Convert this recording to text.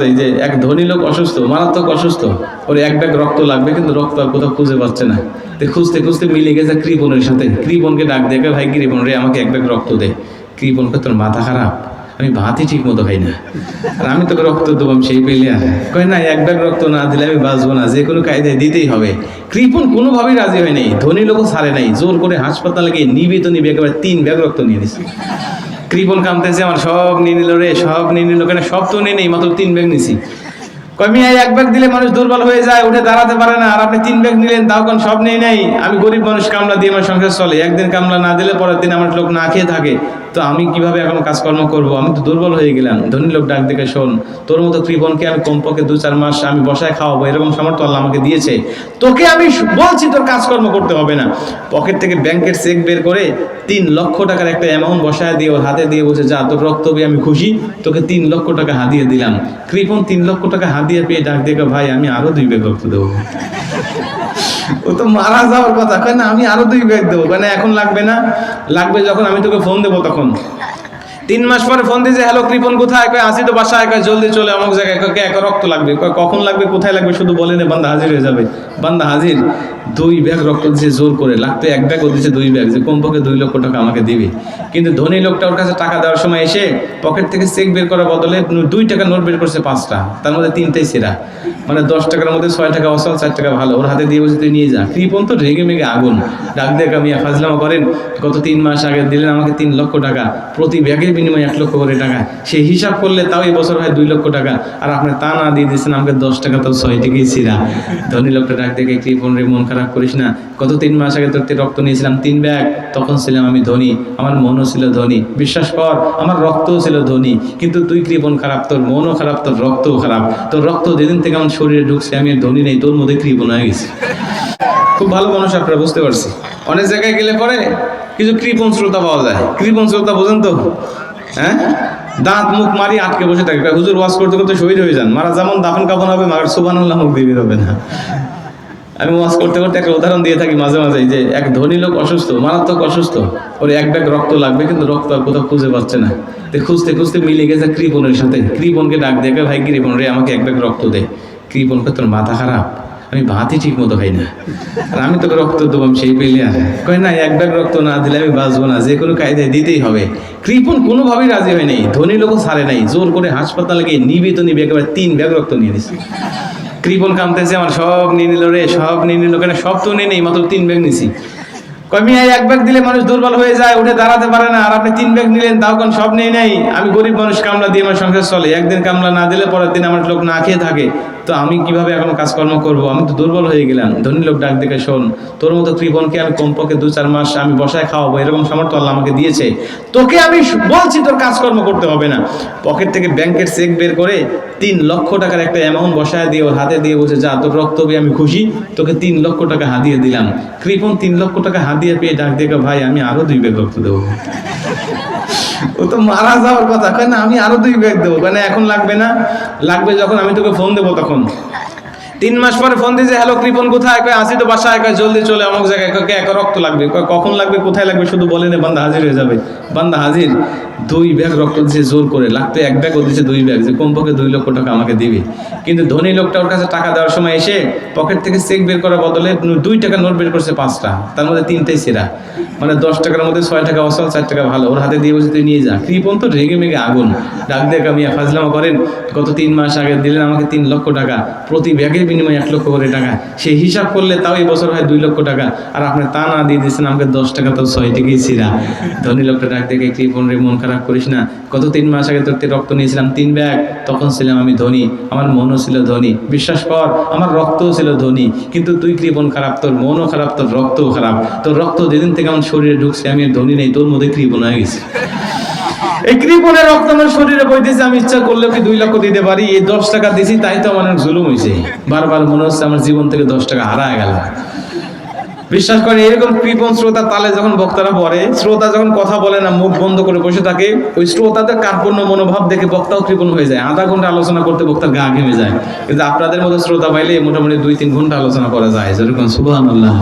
এই যে এক ধনী লোক অসুস্থ, মারাত্মক অসুস্থ, ওর এক ব্যাগ রক্ত লাগবে, কিন্তু রক্ত আর কোথাও খুঁজে পাচ্ছে না। খুঁজতে খুঁজতে মিলে গেছে কৃপণের সাথে। কৃপণকে ডাক দেখে, ভাই কৃপণ রে, আমাকে এক ব্যাগ রক্ত দে। কৃপণকে, তোর মাথা খারাপ? আমি ভাতই ঠিক মতো খাই না, আর আমি তোকে রক্ত দেবো, আমি সেই পেলে আর কয় না, এক ব্যাগ রক্ত না দিলে আমি বাঁচবো না, যে কোনো কায়দায় দিতেই হবে। কৃপণ কোনোভাবেই রাজি হয় নাই, ধনী লোকও ছাড়ে নাই, জোর করে হাসপাতালে গিয়ে নিবে একেবারে 3 ব্যাগ রক্ত নিয়ে নিছে। কৃপণ কামতেছে, আমার সব নিয়ে নিল রে, সব নিয়ে নিল। কেন? সব তো নেই, মাত্র 3 ব্যাগ নিছি। কয় মিয়া, এক ব্যাগ দিলে মানুষ দুর্বল হয়ে যায়, উঠে দাঁড়াতে পারে না, আর আপনি 3 ব্যাগ নিলেন, তাও কোন সব নেই নাই। আমি গরিব মানুষ, কামলা দিয়ে আমার সংসার চলে, একদিন কামলা না দিলে পরের দিন আমার লোক না খেয়ে থাকে, তো আমি কিভাবে এখন কাজকর্ম করব? আমি তো দুর্বল হয়ে গেলাম। ধনী লোক ডাক দেখে, শোন, তোর মতো কৃপণকে আমি কমপক্ষে 2-4 মাস আমি বসায় খাওয়াবো, এরকম সামর্থ্য আল্লাহ আমাকে দিয়েছে। তোকে আমি বলছি তোর কাজকর্ম করতে হবে না। পকেট থেকে ব্যাংকের চেক বের করে 3 লক্ষ টাকার একটা অ্যামাউন্ট বসায় দিয়ে ওর হাতে দিয়ে বসে, যা, তোর রক্ত পেয়ে আমি খুশি, তোকে 3 লক্ষ টাকা হাদিয়ে দিলাম। কৃপণ 3 লক্ষ টাকা হাদিয়ে পেয়ে ডাক দেখে, ভাই আমি আরো 2 ব্যাগ রক্ত দেবো। ও তো মারা যাওয়ার কথা, কয় না আমি আরো 2 ব্যাগ দেবো। কেন? এখন লাগবে না, লাগবে যখন আমি তোকে ফোন দেবো তখন। 3 মাস পরে ফোন দিয়েছে, হ্যালো কৃপণ কোথায়? কয় আসি তো বাসায়। কয় জলদি চলে অমুক জায়গায়। কয় এক রক্ত লাগবে। কয় কখন লাগবে, কোথায় লাগবে, শুধু বলে নে, বান্দা হাজির হয়ে যাবে। বান্দা হাজির। 2 ব্যাগ রক্ত দিচ্ছে জোর করে, লাগতো 1 ব্যাগ, ও দিচ্ছে 2 ব্যাগ, যে কমপক্ষে 2 লক্ষ টাকা আমাকে দিবে। কিন্তু ধনী লোকটা ওর কাছে টাকা দেওয়ার সময় এসে পকেট থেকে চেক বের করার বদলে 2 টাকা নোট বের করছে 5টা, তার মধ্যে 3টাই সেরা। মানে 10 টাকার মধ্যে 6 টাকা অসল, 4 টাকা ভালো, ওর হাতে দিয়ে বসে, তুই নিয়ে যা। কৃপণ তো রেগে মেগে আগুন। ডাক দিয়ে, আমি ফাজলামা করেন, গত 3 মাস আগে দিলেন আমাকে 3 লক্ষ টাকা, প্রতি ব্যাগের বিনিময়ে 1 লক্ষ করে টাকা, সেই হিসাব করলে তাও এই বছর হয় 2 লক্ষ টাকা, আর আপনি তা না দিয়ে দিচ্ছেন আমাকে 10 টাকা, তো 6 টাকাই ছিঁড়া। ধনী লোকটা ডাক দেখে, কৃপণ রে, মন খারাপ করিস না, গত 3 মাস আগে তোর রক্ত নিয়েছিলাম 3 ব্যাগ, তখন ছিলাম আমি ধনী, আমার মনও ছিল ধনী, বিশ্বাস কর আমার রক্তও ছিল ধনী। কিন্তু তুই কৃপণ খারাপ, তোর মনও খারাপ, তোর রক্তও খারাপ। তোর রক্ত যেদিন থেকে আমার শরীরে ঢুকছে, আমি আর ধনী নেই, তোর মধ্যে কৃপণ হয়ে গেছি। খুব ভালো মানুষ আপনারা, বুঝতে পারছি। অনেক জায়গায় গেলে পরে কিছু কৃপণ শ্রোতা পাওয়া যায়। কৃপণ শ্রোতা বোঝেন তো? হ্যাঁ, দাঁত মুখ মারি আটকে বসে থাকে, হুজুর ওয়াজ করতে করতে শহীদ হয়ে যান, মারা যেমন দাফন কাফন হবে, মার সুবহানাল্লাহ মুখ দিয়ে বের হবে না। আমি ওয়াজ করতে করতে একটা উদাহরণ দিয়ে থাকি মাঝে মাঝে, যে এক ধনী লোক অসুস্থ, মারাত্মক অসুস্থ, ওর 1 ব্যাগ রক্ত লাগবে, কিন্তু রক্ত আর কোথাও খুঁজে পাচ্ছে না। খুঁজতে খুঁজতে মিলে গেছে কৃপণের সাথে। কৃপণকে ডাক দেখে, ভাই কৃপণ রে, আমাকে 1 ব্যাগ রক্ত দে। কৃপণকে, তোর মাথা খারাপ? আমি ভাতই ঠিক মতো খাই না, আর আমি তোকে রক্ত দেবো, আমি সেই পেলে আর কয় না, 1 ব্যাগ রক্ত না দিলে আমি বাঁচবো না, যে কোনো কায়দায় দিতেই হবে। কৃপণ কোনোভাবেই রাজি হয় নাই, ধনী লোকও ছাড়ে নাই, জোর করে হাসপাতালে গিয়ে নিবে একেবারে 3 ব্যাগ রক্ত নিয়ে নিছে। কৃপণ কামতেছে, আমার সব নিয়ে নিল রে, সব নিয়ে নিল। কেন? সব তো নেই, মাত্র 3 ব্যাগ নিছি। কয় মিয়া, 1 ব্যাগ দিলে মানুষ দুর্বল হয়ে যায়, উঠে দাঁড়াতে পারে না, আর আপনি 3 ব্যাগ নিলেন, তাও কোন সব নেই নাই। আমি গরিব মানুষ, কামলা দিয়ে আমার সংসার চলে, একদিন কামলা না দিলে পরের দিন আমার লোক না খেয়ে থাকে, তো আমি কিভাবে এখন কাজকর্ম করব? আমি তো দুর্বল হয়ে গেলাম। ধনী লোক ডাক দেখে, শোন, তোর মতো কৃপণকে আমি কমপক্ষে 2-4 মাস আমি বসায় খাওয়াবো, এরকম সামর্থ্য আল্লাহ আমাকে দিয়েছে। তোকে আমি বলছি তোর কাজকর্ম করতে হবে না। পকেট থেকে ব্যাংকের চেক বের করে 3 লক্ষ টাকার একটা অ্যামাউন্ট বসায় দিয়ে ওর হাতে দিয়ে বসে, যা, তোর রক্ত পেয়ে আমি খুশি, তোকে 3 লক্ষ টাকা হাদিয়ে দিলাম। কৃপণ 3 লক্ষ টাকা হাদিয়ে পেয়ে ডাক দেখে, ভাই আমি আরো 2 ব্যাগ রক্ত দেবো। ও তো মারা যাওয়ার কথা, কয় না আমি আরো 2 ব্যাগ দেবো। কেন? এখন লাগবে না, লাগবে যখন আমি তোকে ফোন দেবো তখন। 3 মাস পরে ফোন দিয়েছে, হ্যালো কৃপণ কোথায়? কয় আসি তো বাসায়। কয় জলদি চলে অমুক জায়গায়। কয় এক রক্ত লাগবে। কয় কখন লাগবে, কোথায় লাগবে, শুধু বলে নে, বান্দা হাজির হয়ে যাবে। বান্দা হাজির। 2 ব্যাগ রক্ত দিচ্ছে জোর করে, লাগতো 1 ব্যাগ, ও দিচ্ছে 2 ব্যাগ, যে কমপক্ষে 2 লক্ষ টাকা আমাকে দিবে। কিন্তু ধনী লোকটা ওর কাছে টাকা দেওয়ার সময় এসে পকেট থেকে চেক বের করার বদলে 2 টাকা নোট বের করছে 5টা, তার মধ্যে 3টাই সেরা। মানে 10 টাকার মধ্যে 6 টাকা অসল, 4 টাকা ভালো, ওর হাতে দিয়ে বসে, তুই নিয়ে যা। কৃপণ তো রেগে মেগে আগুন। ডাক দিয়ে, আমি ফাজলামা করেন, গত 3 মাস আগে দিলেন আমাকে 3 লক্ষ টাকা, প্রতি ব্যাগের বিনিময়ে 1 লক্ষ করে টাকা, সেই হিসাব করলে তাও এই বছর হয় 2 লক্ষ টাকা, আর আপনি তা না দিয়ে দিচ্ছেন আমাকে 10 টাকা, তো 6 টাকাই ছিঁড়া। ধনী লোকটা ডাক দেখে, কৃপণ রে, মন খারাপ করিস না, গত 3 মাস আগে তোর রক্ত নিয়েছিলাম 3 ব্যাগ, তখন ছিলাম আমি ধনী, আমার মনও ছিল ধনী, বিশ্বাস কর আমার রক্তও ছিল ধনী। কিন্তু তুই কৃপণ খারাপ, তোর মনও খারাপ, তোর রক্তও খারাপ। তোর রক্ত যেদিন থেকে আমার শরীরে ঢুকছে, আমি আর ধনী নেই, তোর মধ্যে কৃপণ হয়ে গেছি। এই কৃপণের রক্ত আমার শরীরে বইতেছে, আমি ইচ্ছা করলে কি 2 লক্ষ দিতে পারি? এই 10 টাকা দিছি, তাই তো আমার অনেক জুলুম হয়েছে। বারবার মনে হচ্ছে আমার জীবন থেকে 10 টাকা হারায় গেল। বিশ্বাস করে, এরকম কৃপণ শ্রোতা তালে যখন বক্তারা পড়ে, শ্রোতা যখন কথা বলে না, মুখ বন্ধ করে বসে থাকে, ওই শ্রোতাদের কার্পণ্য মনোভাব দেখে বক্তাও কৃপণ হয়ে যায়। আধা ঘন্টা আলোচনা করতে বক্তার গা ঘেমে যায়। কিন্তু আপনাদের মতো শ্রোতা পাইলে মোটামুটি 2-3 ঘন্টা আলোচনা করা যায়। যেরকম সুবহানাল্লাহ।